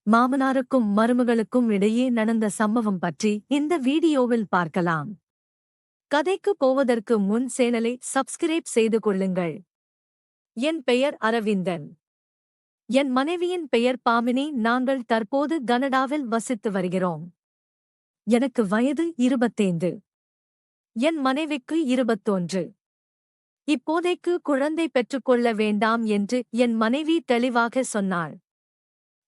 மாமனாருக்கும் மருமகளுக்கும் இடையே நடந்த சம்பவம் பற்றி இந்த வீடியோவில் பார்க்கலாம். கதைக்கு போவதற்கு முன் சேனலை சப்ஸ்கிரைப் செய்து கொள்ளுங்கள். என் பெயர் அரவிந்தன். என் மனைவியின் பெயர் பாமினி. நாங்கள் தற்போது கனடாவில் வசித்து வருகிறோம். எனக்கு வயது 25. என் மனைவிக்கு 21. இப்போதைக்கு குழந்தை பெற்றுக்கொள்ள வேண்டாம் என்று என் மனைவி தெளிவாக சொன்னாள்.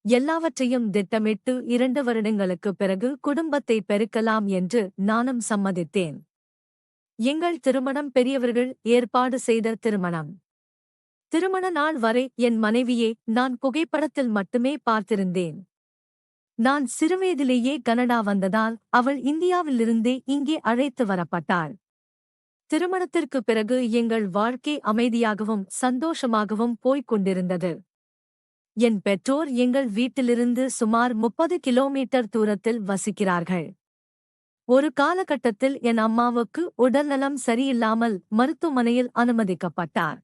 எல்லாவற்றையும் திட்டமிட்டு 2 வருடங்களுக்குப் பிறகு குடும்பத்தை பெருக்கலாம் என்று நானும் சம்மதித்தேன். எங்கள் திருமணம் பெரியவர்கள் ஏற்பாடு செய்த திருமணம். திருமண நாள் வரை என் மனைவியை நான் புகைப்படத்தில் மட்டுமே பார்த்திருந்தேன். நான் சிறுவயதிலேயே கனடா வந்ததால் அவள் இந்தியாவிலிருந்தே இங்கே அழைத்து வரப்பட்டாள். திருமணத்திற்குப் பிறகு எங்கள் வாழ்க்கை அமைதியாகவும் சந்தோஷமாகவும் போய்க் கொண்டிருந்தது. என் பெற்றோர் எங்கள் வீட்டிலிருந்து சுமார் 30 கிலோமீட்டர் தூரத்தில் வசிக்கிறார்கள். ஒரு காலகட்டத்தில் என் அம்மாவுக்கு உடல்நலம் சரியில்லாமல் மருத்துவமனையில் அனுமதிக்கப்பட்டார்.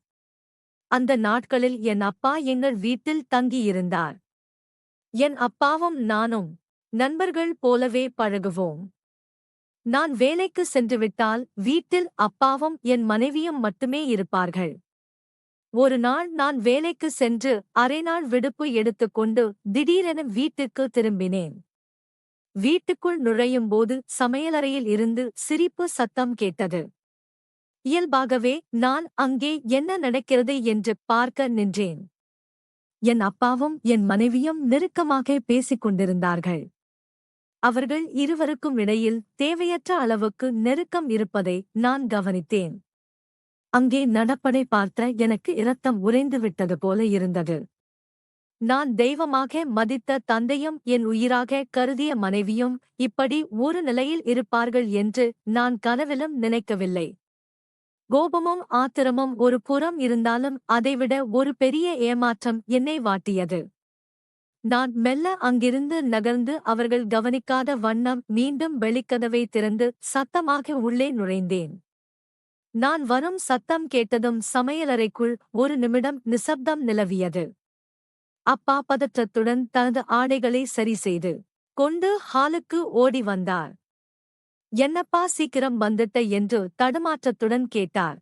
அந்த நாட்களில் என் அப்பா எங்கள் வீட்டில் தங்கியிருந்தார். என் அப்பாவும் நானும் நண்பர்கள் போலவே பழகுவோம். நான் வேலைக்கு சென்றுவிட்டால் வீட்டில் அப்பாவும் என் மனைவியும் மட்டுமே இருப்பார்கள். ஒரு நாள் நான் வேலைக்கு சென்று அரை நாள் விடுப்பு எடுத்துக்கொண்டு திடீரென வீட்டுக்கு திரும்பினேன். வீட்டுக்குள் நுழையும்போது சமையலறையில் இருந்து சிரிப்பு சத்தம் கேட்டது. இயல்பாகவே நான் அங்கே என்ன நடக்கிறது என்று பார்க்க நின்றேன். என் அப்பாவும் என் மனைவியும் நெருக்கமாக பேசிக் கொண்டிருந்தார்கள். அவர்கள் இருவருக்கும் இடையில் தேவையற்ற அளவுக்கு நெருக்கம் இருப்பதை நான் கவனித்தேன். அங்கே நடப்பதை பார்த்த எனக்கு இரத்தம் உறைந்துவிட்டது போல இருந்தது. நான் தெய்வமாக மதித்த தந்தையும் என் உயிராக கருதிய மனைவியும் இப்படி ஒரு நிலையில் இருப்பார்கள் என்று நான் கனவிலும் நினைக்கவில்லை. கோபமும் ஆத்திரமும் ஒரு புறம் இருந்தாலும் அதைவிட ஒரு பெரிய ஏமாற்றம் என்னை வாட்டியது. நான் மெல்ல அங்கிருந்து நகர்ந்து அவர்கள் கவனிக்காத வண்ணம் மீண்டும் வெளிக்கதவை திறந்து சத்தமாக உள்ளே நுழைந்தேன். நான் வரும் சத்தம் கேட்டதும் சமையலறைக்குள் ஒரு நிமிடம் நிசப்தம் நிலவியது. அப்பா பதற்றத்துடன் தனது ஆடைகளை சரிசெய்து கொண்டு ஹாலுக்கு ஓடி வந்தார். என்னப்பா சீக்கிரம் வந்துட்ட என்று தடுமாற்றத்துடன் கேட்டார்.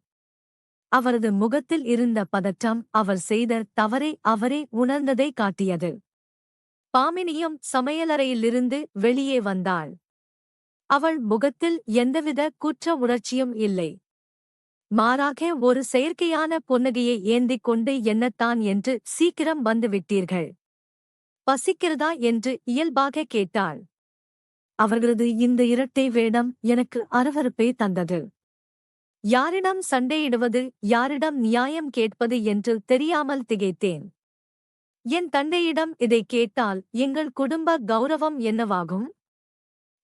அவரது முகத்தில் இருந்த பதற்றம் அவர் செய்த தவறை அவரே உணர்ந்ததை காட்டியது. பாமினியும் சமையலறையிலிருந்து வெளியே வந்தாள். அவள் முகத்தில் எந்தவித குற்ற உணர்ச்சியும் இல்லை. மாறாக ஒரு செயற்கையான புன்னகையை ஏந்திக் கொண்டு என்னத்தான் என்று சீக்கிரம் வந்துவிட்டீர்கள். பசிக்கிறதா என்று இயல்பாக கேட்டாள். அவர்களது இந்த இரட்டை வேடம் எனக்கு அருவருப்பை தந்தது. யாரிடம் சண்டையிடுவது, யாரிடம் நியாயம் கேட்பது என்று தெரியாமல் திகைத்தேன். என் தந்தையிடம் இதை கேட்டால் எங்கள் குடும்ப கௌரவம் என்னவாகும்?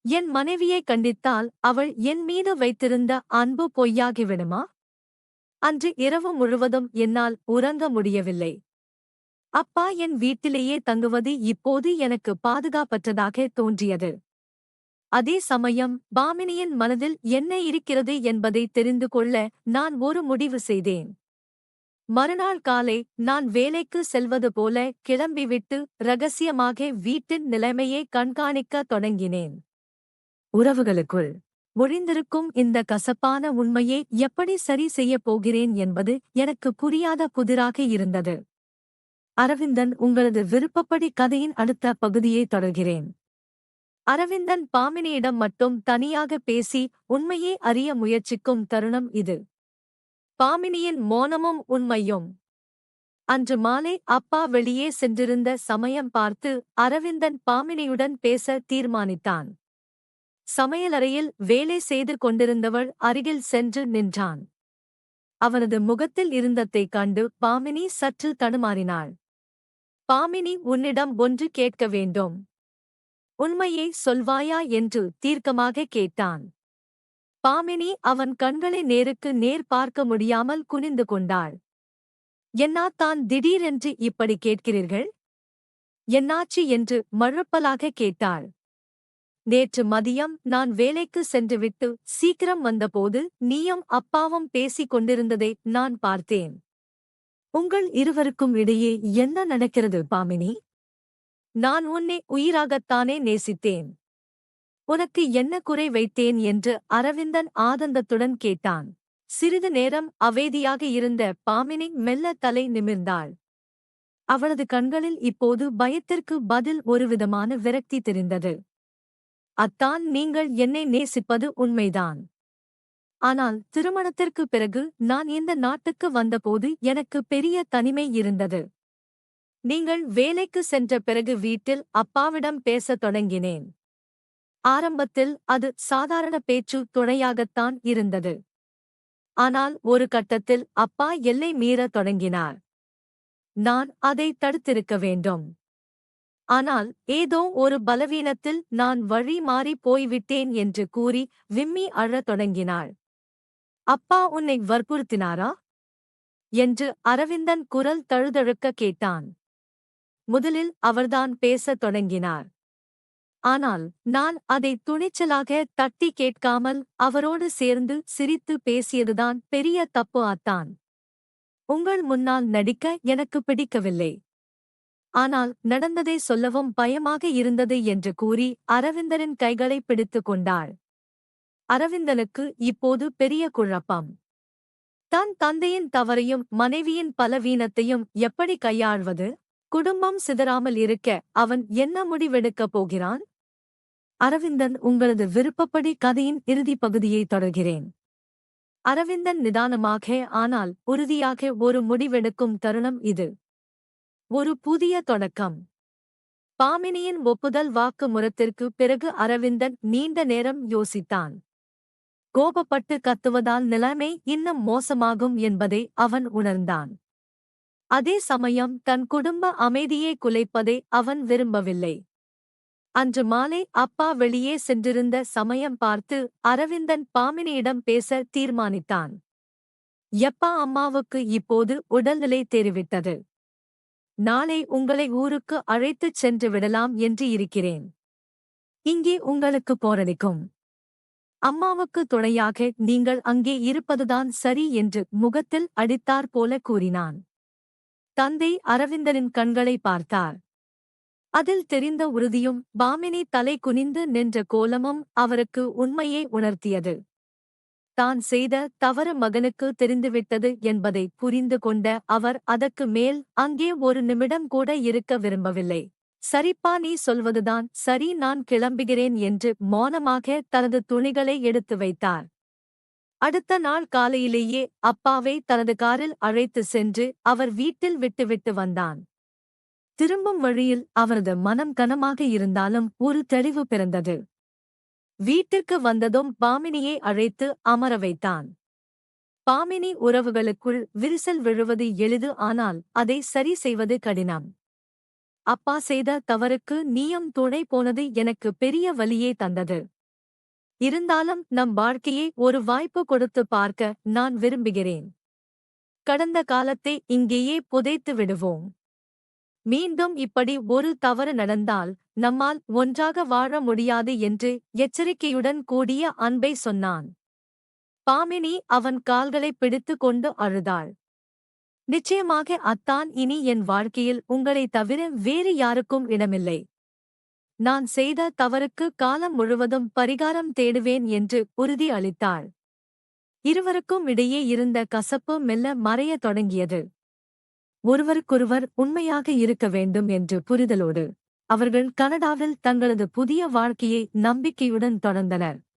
என் மனைவியை கண்டித்தால் அவள் என் மீது வைத்திருந்த அன்பு பொய்யாகிவிடுமா? அன்று இரவு முழுவதும் என்னால் உறங்க முடியவில்லை. அப்பா என் வீட்டிலேயே தங்குவது இப்போது எனக்கு பாதுகாப்பற்றதாக தோன்றியது. அதே சமயம் பாமினியின் மனதில் என்ன இருக்கிறது என்பதை தெரிந்து கொள்ள நான் ஒரு முடிவு செய்தேன். மறுநாள் காலை நான் வேலைக்கு செல்வது போல கிளம்பிவிட்டு ரகசியமாக வீட்டின் நிலைமையை கண்காணிக்க தொடங்கினேன். உறவுகளுக்குள் ஒழிந்திருக்கும் இந்த கசப்பான உண்மையை எப்படி சரி செய்யப் போகிறேன் என்பது எனக்கு புரியாத புதிராக இருந்தது. அரவிந்தன், உங்களது விருப்பப்படி கதையின் அடுத்த பகுதியை தொடர்கிறேன். அரவிந்தன் பாமினியிடம் மட்டும் தனியாக பேசி உண்மையை அறிய முயற்சிக்கும் தருணம் இது. பாமினியின் மோனமும் உண்மையும். அன்று மாலை அப்பா வெளியே சென்றிருந்த சமயம் பார்த்து அரவிந்தன் பாமினியுடன் பேச தீர்மானித்தான். சமையலறையில் வேலை செய்து கொண்டிருந்தவள் அருகில் சென்று நின்றான். அவனது முகத்தில் இருந்ததைக் கண்டு பாமினி சற்று தடுமாறினாள். பாமினி, உன்னிடம் ஒன்று கேட்க வேண்டும். உண்மையை சொல்வாயா என்று தீர்க்கமாக கேட்டான். பாமினி அவன் கண்களை நேருக்கு நேர் பார்க்க முடியாமல் குனிந்து கொண்டாள். என்னாத்தான் திடீரென்று இப்படி கேட்கிறீர்கள்? என்னாச்சு என்று மழுப்பலாக கேட்டாள். நேற்று மதியம் நான் வேலைக்கு சென்றுவிட்டு சீக்கிரம் வந்தபோது நீயும் அப்பாவும் பேசிக் கொண்டிருந்ததை நான் பார்த்தேன். உங்கள் இருவருக்கும் இடையே என்ன நடக்கிறது பாமினி? நான் உன்னை உயிராகத்தானே நேசித்தேன். உனக்கு என்ன குறை வைத்தேன் என்று அரவிந்தன் ஆதந்தத்துடன் கேட்டான். சிறிது நேரம் அமைதியாக இருந்த பாமினி மெல்ல தலை நிமிர்ந்தாள். அவளது கண்களில் இப்போது பயத்திற்கு பதில் ஒருவிதமான விரக்தி தெரிந்தது. அத்தான், நீங்கள் என்னை நேசிப்பது உண்மைதான். ஆனால் திருமணத்திற்கு பிறகு நான் இந்த நாட்டுக்கு வந்தபோது எனக்கு பெரிய தனிமை இருந்தது. நீங்கள் வேலைக்கு சென்ற பிறகு வீட்டில் அப்பாவிடம் பேசத் தொடங்கினேன். ஆரம்பத்தில் அது சாதாரண பேச்சு துணையாகத்தான் இருந்தது. ஆனால் ஒரு கட்டத்தில் அப்பா எல்லை மீறத் தொடங்கினார். நான் அதை தடுத்திருக்க வேண்டும். ஆனால் ஏதோ ஒரு பலவீனத்தில் நான் வழி மாறிப் போய்விட்டேன் என்று கூறி விம்மி அழத் தொடங்கினாள். அப்பா உன்னை வற்புறுத்தினாரா என்று அரவிந்தன் குரல் தழுதழுக்க கேட்டான். முதலில் அவர்தான் பேசத் தொடங்கினார். ஆனால் நான் அதை துணிச்சலாக தட்டி கேட்காமல் அவரோடு சேர்ந்து சிரித்து பேசியதுதான் பெரிய தப்பு அத்தான். உங்கள் முன்னால் நடிக்க எனக்கு பிடிக்கவில்லை. ஆனால் நடந்ததை சொல்லவும் பயமாக இருந்தது என்று கூறி அரவிந்தனின் கைகளை பிடித்துக் கொண்டாள். அரவிந்தனுக்கு இப்போது பெரிய குழப்பம். தன் தந்தையின் தவறையும் மனைவியின் பலவீனத்தையும் எப்படி கையாள்வது? குடும்பம் சிதறாமல் இருக்க அவன் என்ன முடிவெடுக்கப் போகிறான்? அரவிந்தன், உங்களது விருப்பப்படி கதையின் இறுதிப் பகுதியை தொடர்கிறேன். அரவிந்தன் நிதானமாக ஆனால் உறுதியாக ஒரு முடிவெடுக்கும் தருணம் இது. ஒரு புதிய தொடக்கம். பாமினியின் ஒப்புதல் வாக்கு முறத்திற்கு பிறகு அரவிந்தன் நீண்ட நேரம் யோசித்தான். கோபப்பட்டு கத்துவதால் நிலைமை இன்னும் மோசமாகும் என்பதை அவன் உணர்ந்தான். அதே சமயம் தன் குடும்ப அமைதியை குலைப்பதை அவன் விரும்பவில்லை. அன்று மாலை அப்பா வெளியே சென்றிருந்த சமயம் பார்த்து அரவிந்தன் பாமினியிடம் பேச தீர்மானித்தான். எப்பா, அம்மாவுக்கு இப்போது உடல்நிலை தேறிவிட்டது. நாளை உங்களை ஊருக்கு அழைத்துச் சென்று விடலாம் என்று இருக்கிறேன். இங்கே உங்களுக்கு போரடிக்கும். அம்மாவுக்கு துணையாக நீங்கள் அங்கே இருப்பதுதான் சரி என்று முகத்தில் அடித்தார் போல கூறினான். தந்தை அரவிந்தனின் கண்களை பார்த்தார். அதில் தெரிந்த உறுதியும் பாமினி தலை குனிந்து நின்ற கோலமும் அவருக்கு உண்மையை உணர்த்தியது. தான் செய்த தவறு மகனுக்கு தெரிந்துவிட்டது என்பதை புரிந்து கொண்ட அவர் அதற்கு மேல் அங்கே ஒரு நிமிடம் கூட இருக்க விரும்பவில்லை. சரிப்பா, நீ சொல்வதுதான் சரி, நான் கிளம்புகிறேன் என்று மௌனமாக தனது துணிகளை எடுத்து வைத்தார். அடுத்த நாள் காலையிலேயே அப்பாவை தனது காரில் அழைத்து சென்று அவர் வீட்டில் விட்டுவிட்டு வந்தான். திரும்பும் வழியில் அவரது மனம் கனமாக இருந்தாலும் ஒரு தெளிவு பிறந்தது. வீட்டிற்கு வந்ததும் பாமினியை அழைத்து அமர வைத்தான். பாமினி உறவுகளுக்குள் விரிசல் விழுவது எளிது, ஆனால் அதை சரி செய்வது கடினம். அப்பா செய்த தவறுக்கு நீயும் துணை போனது எனக்கு பெரிய வலியே தந்தது. இருந்தாலும் நம் வாழ்க்கையை ஒரு வாய்ப்பு கொடுத்து பார்க்க நான் விரும்புகிறேன். கடந்த காலத்தை இங்கேயே புதைத்து விடுவோம். மீண்டும் இப்படி ஒரு தவறு நடந்தால் நம்மால் ஒன்றாக வாழ முடியாது என்று எச்சரிக்கையுடன் கூடிய அன்பை சொன்னான். பாமினி அவன் கால்களை பிடித்து கொண்டு அழுதாள். நிச்சயமாக அத்தான், இனி என் வாழ்க்கையில் உங்களை தவிர வேறு யாருக்கும் இடமில்லை. நான் செய்த தவறுக்கு காலம் முழுவதும் பரிகாரம் தேடுவேன் என்று உறுதி அளித்தாள். இருவருக்கும் இடையே இருந்த கசப்பு மெல்ல மறையத் தொடங்கியது. ஒருவருக்கொருவர் உண்மையாக இருக்க வேண்டும் என்று புரிதலோடு அவர்கள் கனடாவில் தங்களது புதிய வாழ்க்கையை நம்பிக்கையுடன் தொடர்ந்தனர்.